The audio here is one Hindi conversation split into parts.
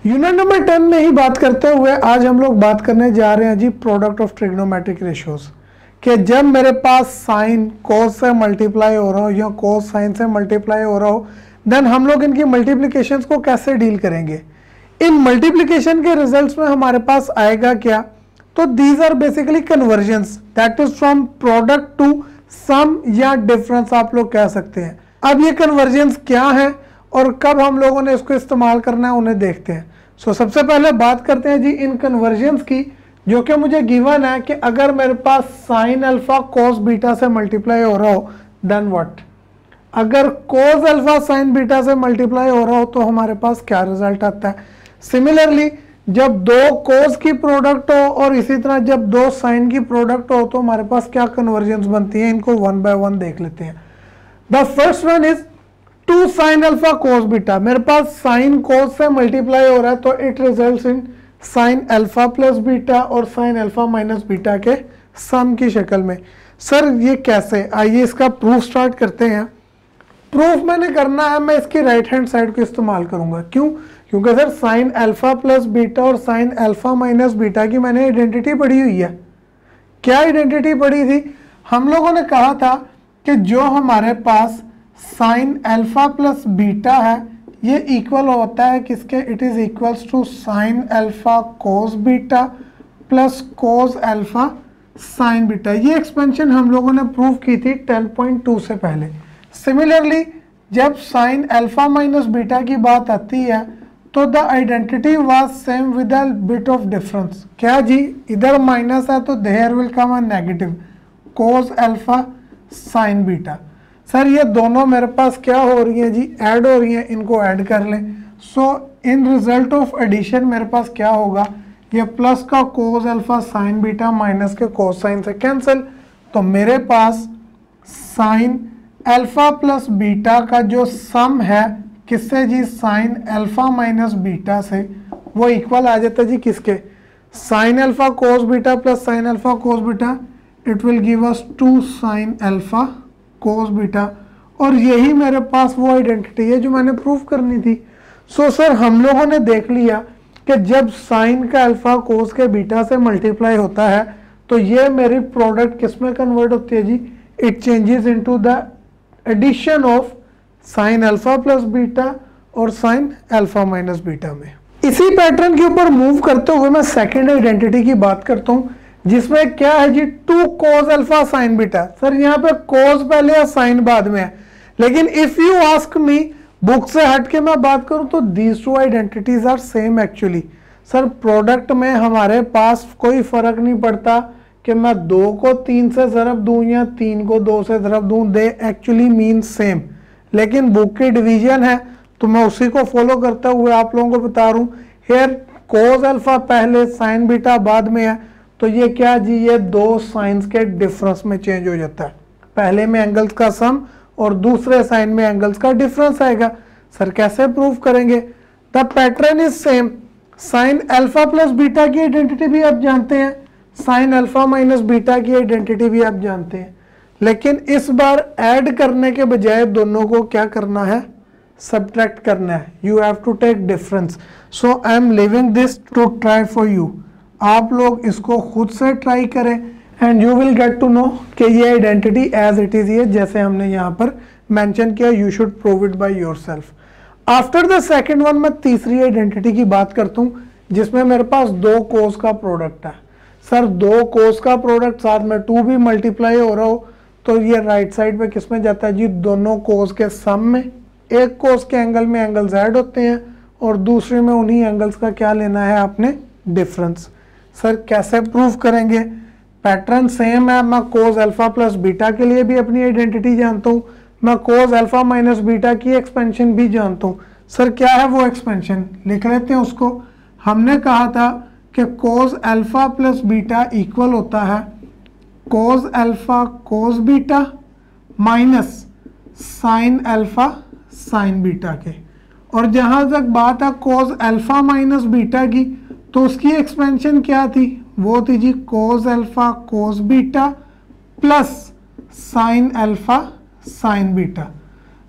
यूनिट नंबर 10 में ही बात करते हुए आज हम लोग बात करने जा रहे हैं जी प्रोडक्ट ऑफ ट्रिग्नोमेट्रिक रेशियोज कि जब मेरे पास साइन कोस से मल्टीप्लाई हो रहा हो या कोस साइन से मल्टीप्लाई हो रहा हो, देन हम लोग इनकी मल्टीप्लिकेशंस को कैसे डील करेंगे। इन मल्टीप्लिकेशन के रिजल्ट्स में हमारे पास आएगा क्या, तो these are basically conversions, that is from product to sum या डिफरेंस आप लोग कह सकते हैं। अब ये कन्वर्जेंस क्या है और कब हम लोगों ने इसको इस्तेमाल करना है उन्हें देखते हैं। सो सबसे पहले बात करते हैं जी इन कन्वर्जेंस की, जो कि मुझे गिवन है कि अगर मेरे पास साइन अल्फा कोस बीटा से मल्टीप्लाई हो रहा हो देन व्हाट। अगर कोस अल्फा साइन बीटा से मल्टीप्लाई हो रहा हो तो हमारे पास क्या रिजल्ट आता है। सिमिलरली जब दो कोस की प्रोडक्ट हो और इसी तरह जब दो साइन की प्रोडक्ट हो तो हमारे पास क्या कन्वर्जेंस बनती है, इनको वन बाय वन देख लेते हैं। The first one is 2 sine alpha cos beta. मेरे पास साइन कोस से मल्टीप्लाई हो रहा है तो it results in sign alpha plus beta और साइन अल्फा माइनस बीटा के सम की शक्ल में। सर ये कैसे, आइए इसका प्रूफ स्टार्ट करते हैं। प्रूफ मैंने करना है, मैं इसकी राइट हैंड साइड को इस्तेमाल करूंगा। क्यों? क्योंकि sir sign alpha plus beta और साइन अल्फा माइनस बीटा की मैंने आइडेंटिटी पढ़ी हुई है। क्या आइडेंटिटी पढ़ी थी? हम लोगों ने कहा था कि जो हमारे पास साइन अल्फा प्लस बीटा है ये इक्वल होता है किसके, it is equals to sine alpha cos beta plus cos alpha sine beta. ये एक्सपेंशन हम लोगों ने प्रूव की थी 10.2 से पहले। सिमिलरली जब साइन अल्फा माइनस बीटा की बात आती है तो the identity was same with a bit of difference. क्या जी, इधर माइनस है तो there will come a negative cos alpha sine beta. Sir ये दोनों मेरे पास क्या हो रही हैं जी, ऐड हो रही हैं, इनको ऐड कर लें। सो इन रिजल्ट ऑफ एडिशन मेरे पास क्या होगा, ये प्लस का कोस अल्फा साइन बीटा माइनस के कोस साइन से कैंसिल, तो मेरे पास साइन अल्फा प्लस बीटा का जो सम है किससे जी, साइन अल्फा माइनस बीटा से, वो इक्वल आ जाता है जी किसके, sign alpha cos beta plus sine alpha cos beta. It will give us 2 sine alpha cos beta. और यही मेरे पास वो आइडेंटिटी है जो मैंने प्रूव करनी थी। सो सर हम लोगों ने देख लिया कि जब साइन का अल्फा कोस के बीटा से मल्टीप्लाई होता है तो ये मेरी प्रोडक्ट किस में कन्वर्ट होती है जी, it changes into the addition of sine alpha plus beta और साइन अल्फा माइनस बीटा में। इसी पैटर्न के ऊपर मूव करते हुए मैं सेकेंड आइडेंटिटी की बात करता हूँ जिसमें क्या है जी 2 कोस अल्फा साइन बीटा। सर यहाँ पे कोस पहले और साइन बाद में है, लेकिन if you ask me book से हट के मैं बात करूं तो these 2 identities are same actually. Sir product में हमारे पास कोई फर्क नहीं पड़ता कि मैं 2 को 3 से ज़रब दूं या 3 को 2 से ज़रब दूं, दे एक्चुअली मीन सेम। लेकिन बुक की डिवीजन है तो मैं उसी को फॉलो करते हुए आप लोगों को बता रहा हूँ। हेयर कोस अल्फा पहले साइन बीटा बाद में है, तो ये क्या जी, ये 2 साइंस के डिफरेंस में चेंज हो जाता है। पहले में एंगल्स का सम और दूसरे साइन में एंगल्स का डिफरेंस आएगा। सर कैसे प्रूव करेंगे? The pattern is same. Sign alpha plus beta की आइडेंटिटी भी आप जानते हैं, साइन अल्फा माइनस बीटा की आइडेंटिटी भी आप जानते हैं, लेकिन इस बार ऐड करने के बजाय दोनों को क्या करना है, सब्ट्रैक्ट करना है। You have to take difference. So I am leaving this to try for you. आप लोग इसको खुद से ट्राई करें and you will get to know कि ये आइडेंटिटी एज इट इज, ये जैसे हमने यहाँ पर मेंशन किया, you should prove it by yourself. After the second one मैं तीसरी आइडेंटिटी की बात करता हूँ जिसमें मेरे पास 2 कोस का प्रोडक्ट है। सर 2 कोस का प्रोडक्ट साथ में 2 भी मल्टीप्लाई हो रहा हो तो ये राइट साइड पे किस में जाता है जी, दोनों कोस के सम में। एक कोस के एंगल में एंगल्स ऐड होते हैं और दूसरे में उन्हीं एंगल्स का क्या लेना है आपने, डिफरेंस। सर कैसे प्रूव करेंगे? पैटर्न सेम है। मैं कोस अल्फा प्लस बीटा के लिए भी अपनी आइडेंटिटी जानता हूँ, मैं कोस अल्फा माइनस बीटा की एक्सपेंशन भी जानता हूँ। सर क्या है वो एक्सपेंशन, लिख लेते हैं उसको। हमने कहा था कि cos alpha plus beta equal होता है cos alpha cos beta minus sign alpha sine beta के। और जहाँ तक बात है कोस अल्फा माइनस बीटा की, तो उसकी एक्सपेंशन क्या थी, वो थी जी cos alpha cos beta plus sine alpha sine beta.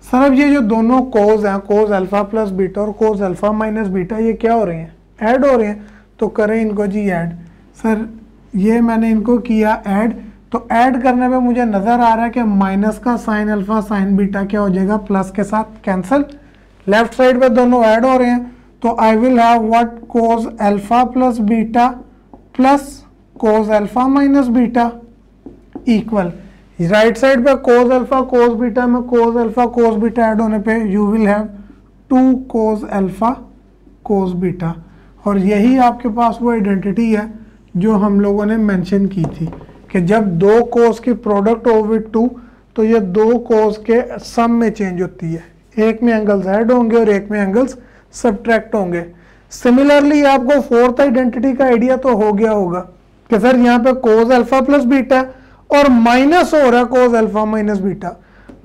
Sir अब ये जो दोनों कोज हैं, कोज अल्फा प्लस बीटा और कोज अल्फा माइनस बीटा, ये क्या हो रहे हैं, ऐड हो रहे हैं। तो करें इनको जी ऐड। सर ये मैंने इनको किया ऐड, तो ऐड करने पे मुझे नज़र आ रहा है कि माइनस का साइन अल्फा साइन बीटा क्या हो जाएगा, प्लस के साथ कैंसिल। लेफ्ट साइड पे दोनों ऐड हो रहे हैं, तो I will have what, cos alpha plus beta plus cos alpha minus beta equal right side पे कोज अल्फा कोज बीटा में cos alpha cos beta add होने पे you will have 2 cos alpha cos beta. और यही आपके पास वो आइडेंटिटी है जो हम लोगों ने मेंशन की थी कि जब दो कोस की प्रोडक्ट हो विद 2 तो ये दो कोस के सम में चेंज होती है, एक में एंगल्स ऐड होंगे और एक में एंगल्स सब्ट्रैक्ट होंगे। सिमिलरली आपको फोर्थ आइडेंटिटी का आइडिया तो हो गया होगा कि सर यहाँ पे कोस अल्फा प्लस बीटा और माइनस हो रहा है कोस अल्फा माइनस बीटा,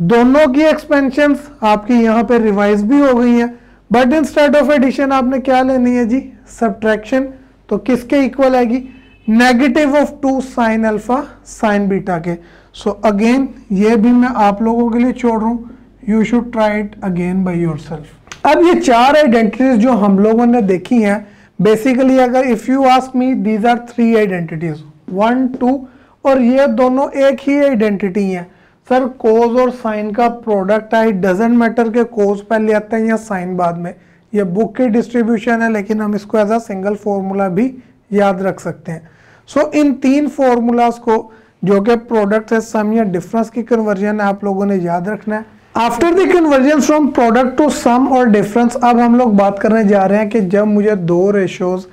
दोनों की एक्सपेंशंस आपकी यहाँ पे रिवाइज भी हो गई हैं, बट इंस्टेड ऑफ एडिशन आपने क्या लेनी है जी, सब्ट्रैक्शन। तो किसके इक्वल आएगी, negative of 2 sine alpha sine beta के। सो अगेन ये भी मैं आप लोगों के लिए छोड़ रहा हूँ, you should try it again by yourself. अब ये 4 आइडेंटिटीज जो हम लोगों ने देखी हैं, बेसिकली अगर if you ask me these are 3 identities 1 2, और ये दोनों एक ही आइडेंटिटी है। सर कोज और साइन का प्रोडक्ट है, डजेंट मैटर के कोज पहले आता है या साइन बाद में, ये बुक की डिस्ट्रीब्यूशन है, लेकिन हम इसको एज अ सिंगल फॉर्मूला भी याद रख सकते हैं। सो इन 3 फॉर्मूलाज को जो कि प्रोडक्ट से सम या डिफरेंस की कन्वर्जन है, आप लोगों ने याद रखना है। After the conversion from product to sum और डिफरेंस, अब हम लोग बात करने जा रहे हैं कि जब मुझे 2 रेशोज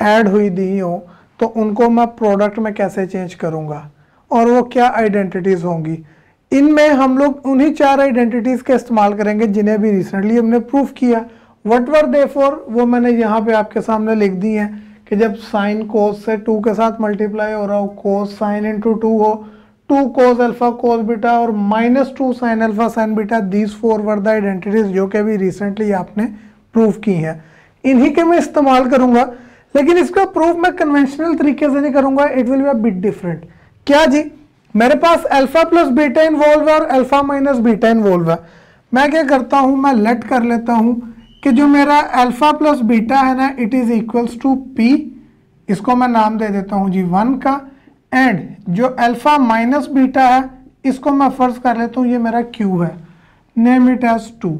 ऐड हुई दी हो तो उनको मैं प्रोडक्ट में कैसे चेंज करूंगा और वो क्या आइडेंटिटीज होंगी। इनमें हम लोग उन्हीं 4 आइडेंटिटीज का इस्तेमाल करेंगे जिन्हें भी रिसेंटली हमने प्रूफ किया। व्हाट वर देयरफॉर वो मैंने यहाँ पे आपके सामने लिख दी है कि जब साइन कोस से 2 के साथ मल्टीप्लाई हो रहा हो, कोस साइन इंटू 2 हो, 2 कोस अल्फा कोस बीटा और -2 sine alpha sine beta, these 4 were the identities जो कि अभी रिसेंटली आपने प्रूफ की हैं। इन्हीं के मैं इस्तेमाल करूंगा, लेकिन इसका प्रूफ मैं कन्वेंशनल तरीके से नहीं करूंगा, it will be a bit different. क्या जी, मेरे पास अल्फा प्लस बीटा इन्वॉल्व है और अल्फा माइनस बीटा इन्वॉल्व है। मैं क्या करता हूं, मैं लेट कर लेता हूं कि जो मेरा अल्फा प्लस बीटा है ना, it is equals to P, इसको मैं नाम दे देता हूं जी 1 का, एंड जो अल्फा माइनस बीटा है इसको मैं फर्ज कर लेता हूं ये मेरा क्यू है, नेम इट एज 2।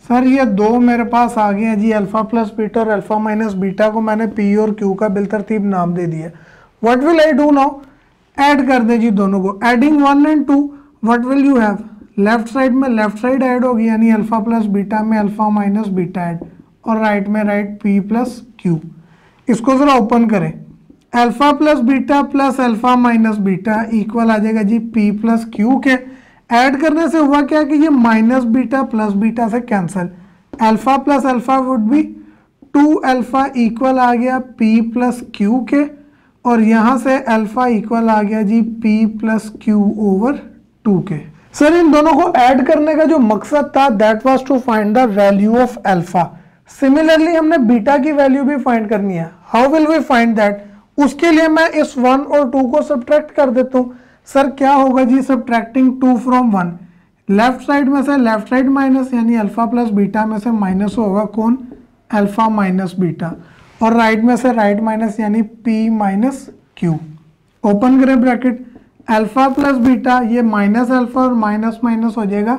सर ये 2 मेरे पास आ गए हैं जी, अल्फा प्लस बीटा और अल्फा माइनस बीटा को मैंने पी और क्यू का बिलतरतीब नाम दे दिया। What will I do now, add कर दे जी दोनों को, adding 1 and 2 what will you have, left side में लेफ्ट साइड ऐड होगी यानी अल्फा प्लस बीटा में अल्फा माइनस बीटा ऐड, और राइट में राइट पी प्लस क्यू। इसको जरा ओपन करें, alpha plus beta plus alpha minus beta equal आ जाएगा जी पी प्लस क्यू के। ऐड करने से हुआ क्या कि ये माइनस बीटा प्लस बीटा से cancel, alpha plus alpha would be 2 alpha equal आ गया पी प्लस क्यू के, और यहाँ से अल्फा इक्वल आ गया जी पी प्लस क्यू ओवर 2 के। सर इन दोनों को ऐड करने का जो मकसद था that was to find the value of alpha. Similarly हमने बीटा की वैल्यू भी फाइंड करनी है। How will we find that, उसके लिए मैं इस 1 और 2 को सब्ट्रैक्ट कर देता हूँ। सर क्या होगा जी, सब्ट्रैक्टिंग 2 फ्रॉम 1, लेफ्ट साइड में से लेफ्ट साइड माइनस यानी अल्फा प्लस बीटा में से माइनस होगा कौन, अल्फा माइनस बीटा, और राइट में से राइट माइनस यानी पी माइनस क्यू। ओपन करें ब्रैकेट, अल्फा प्लस बीटा ये माइनस अल्फा और माइनस माइनस हो जाएगा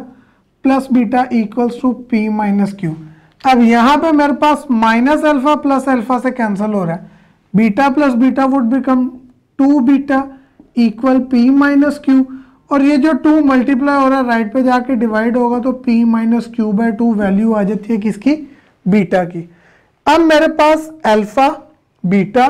plus beta equals to P minus Q. अब यहाँ पे मेरे पास माइनस अल्फा प्लस अल्फा से कैंसिल हो रहा है, beta plus beta would become 2 beta equal P minus Q, और ये जो 2 मल्टीप्लाई हो रहा है राइट पे जाके डिवाइड होगा तो p minus Q by 2 value आ जाती है किसकी, बीटा की। अब मेरे पास alpha beta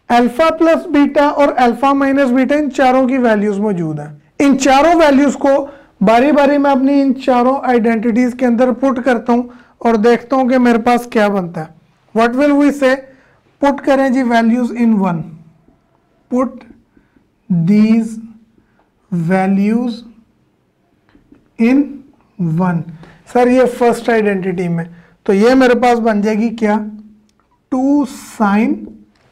alpha plus beta और अल्फा माइनस बीटा इन चारों की वैल्यूज मौजूद हैं। इन चारों वैल्यूज को बारी बारी में अपनी इन चारों आइडेंटिटीज के अंदर पुट करता हूं और देखता हूं कि मेरे पास क्या बनता है। What will we say, put करें जी वैल्यूज इन 1, पुट these values in 1। सर ये फर्स्ट आइडेंटिटी में, तो ये मेरे पास बन जाएगी क्या, 2 साइन,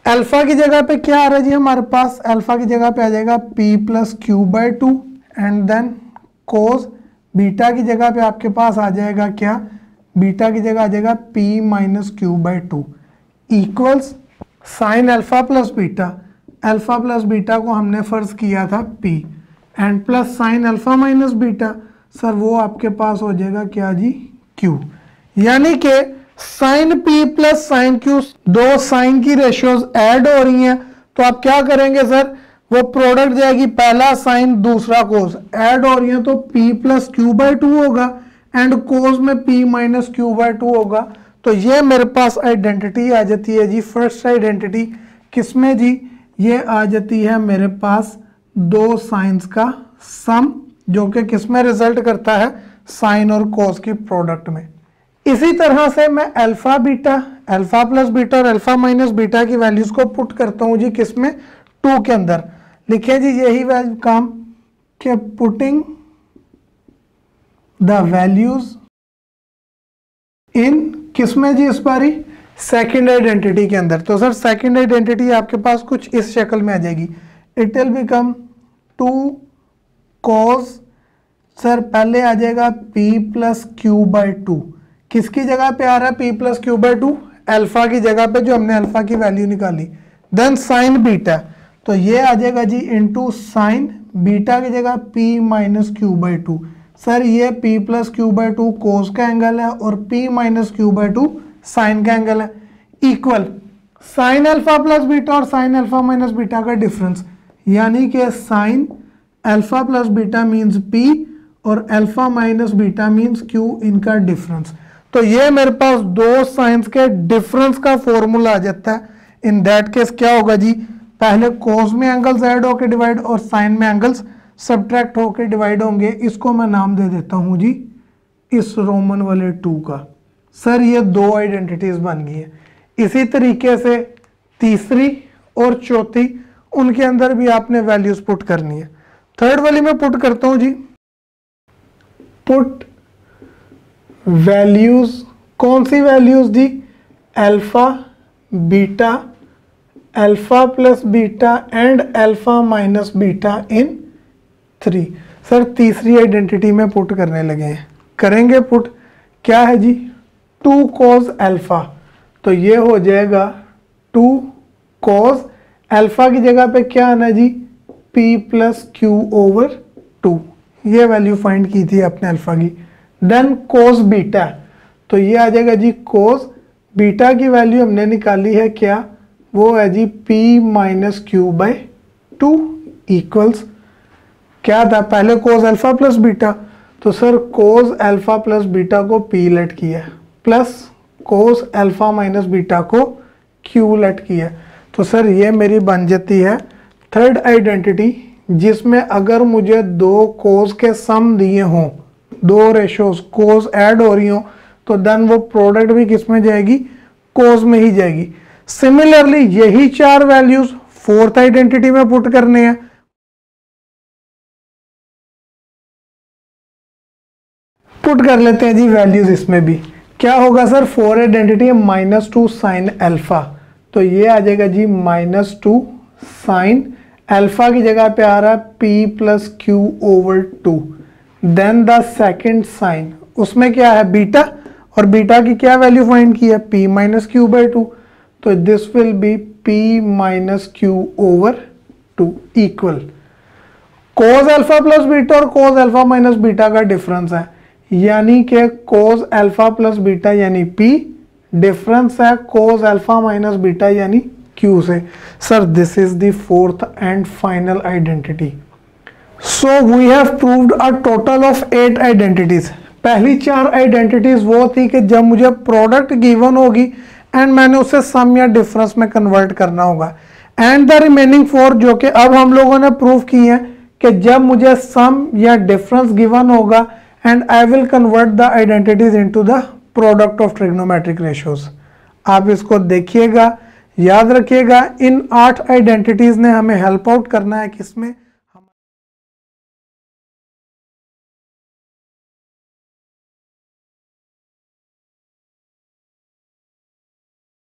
अल्फा की जगह पे क्या आ रहा है जी हमारे पास, अल्फा की जगह पे आ जाएगा p plus Q by 2 and then cos beta की जगह पे आपके पास आ जाएगा क्या, बीटा की जगह आ जाएगा p minus q by two equals sign alpha plus beta, alpha plus beta को हमने फर्ज किया था p and plus sine alpha minus beta, sir वो आपके पास हो जाएगा क्या जी q। यानी कि sine p plus sine q, दो साइन की रेशियोज ऐड हो रही हैं, तो आप क्या करेंगे सर, वो प्रोडक्ट जाएगी, पहला साइन दूसरा कोस ऐड हो रही है तो p plus Q by to होगा एंड कोस में p minus q by to होगा। तो ये मेरे पास आइडेंटिटी आ जाती है जी, फर्स्ट आइडेंटिटी किसमें जी, ये आ जाती है मेरे पास दो साइंस का सम, जो कि किसमें रिजल्ट करता है, साइन और कोस की प्रोडक्ट में। इसी तरह से मैं alpha beta, alpha plus beta और अल्फा माइनस बीटा की वैल्यूज को पुट करता हूं जी किसमें, टू के अंदर। लिखे जी यही वैल्यू काम के पुटिंग द वैल्यूज इन किसमें जी, इस बारी सेकंड आइडेंटिटी के अंदर। तो सर सेकंड आइडेंटिटी आपके पास कुछ इस शक्ल में आ जाएगी, it will become two cos, sir पहले आ जाएगा p plus Q by two, किसकी जगह पे आ रहा है p plus Q by two, alpha की जगह पे जो हमने अल्फा की वैल्यू निकाली, देन साइन बीटा, तो ये आ जाएगा जी इंटू साइन बीटा की जगह p minus q by two, sir ये p plus Q by two cos का एंगल है और p minus q by two sine का एंगल है, equal sine alpha plus beta और साइन अल्फा माइनस बीटा का डिफरेंस, यानी कि sine alpha plus beta means p और alpha minus beta means q, इनका डिफरेंस। तो ये मेरे पास दो साइंस के डिफरेंस का फॉर्मूला आ जाता है। इन दैट केस क्या होगा जी, पहले कोस में एंगल्स ऐड होकर डिवाइड और साइन में एंगल्स सब्ट्रैक्ट होकर डिवाइड होंगे, इसको मैं नाम दे देता हूं जी इस रोमन वाले टू का। सर ये दो आइडेंटिटीज बन गई है। इसी तरीके से तीसरी और चौथी, उनके अंदर भी आपने वैल्यूज पुट करनी है। थर्ड वाली में पुट करता हूं जी, पुट वैल्यूज, कौन सी वैल्यूज जी, alpha beta, alpha plus beta and alpha minus beta in 3। Sir तीसरी आइडेंटिटी में पुट करने लगे हैं, करेंगे पुट, क्या है जी, 2 कॉस अल्फा, तो ये हो जाएगा 2 कॉस अल्फा की जगह पे क्या आना जी, p प्लस क्यू ओवर 2, ये वैल्यू फाइंड की थी आपने अल्फा की। देन कोस बीटा, तो ये आ जाएगा जी कोस बीटा की वैल्यू हमने निकाली है क्या, वो है जी p minus q by two equals क्या था, पहले कोस अल्फा प्लस बीटा, तो सर कोस अल्फा प्लस बीटा को p लेट किया plus cos alpha minus beta को q लेट किया। तो सर ये मेरी बन जाती है थर्ड आइडेंटिटी, जिसमें अगर मुझे दो कोस के सम दिए हों, दो रेशोज कोस ऐड हो रही हो, तो देन वो प्रोडक्ट भी किस में जाएगी, कोस में ही जाएगी। सिमिलरली यही चार वैल्यूज फोर्थ आइडेंटिटी में पुट करने हैं। पुट कर लेते हैं जी वैल्यूज इसमें भी, क्या होगा सर, फोर आइडेंटिटी है -2 साइन अल्फा, तो ये आ जाएगा जी -2 साइन अल्फा की जगह पे आ रहा है p plus Q over 2, then the second sine, उसमें क्या है बीटा, और बीटा की क्या वैल्यू फाइंड की है, p माइनस क्यू बाई 2, तो this will be p minus Q over 2 equal cos alpha plus beta और कोस अल्फा माइनस बीटा का डिफरेंस है, यानी कि कोस अल्फा प्लस बीटा यानी p, डिफरेंस है कोस अल्फा माइनस बीटा यानी q से। Sir this is the fourth and final identity. So we have proved a total of 8 identities. पहली 4 आइडेंटिटीज वो थी कि जब मुझे प्रोडक्ट गिवन होगी एंड मैंने उसे सम या डिफरेंस में कन्वर्ट करना होगा, एंड द रिमेनिंग 4 जो कि अब हम लोगों ने प्रूव की है कि जब मुझे सम या डिफरेंस गिवन होगा and I will convert the identities into the product of trigonometric ratios. आप इसको देखिएगा, याद रखिएगा, इन 8 आइडेंटिटीज ने हमें हेल्प आउट करना है किसमें,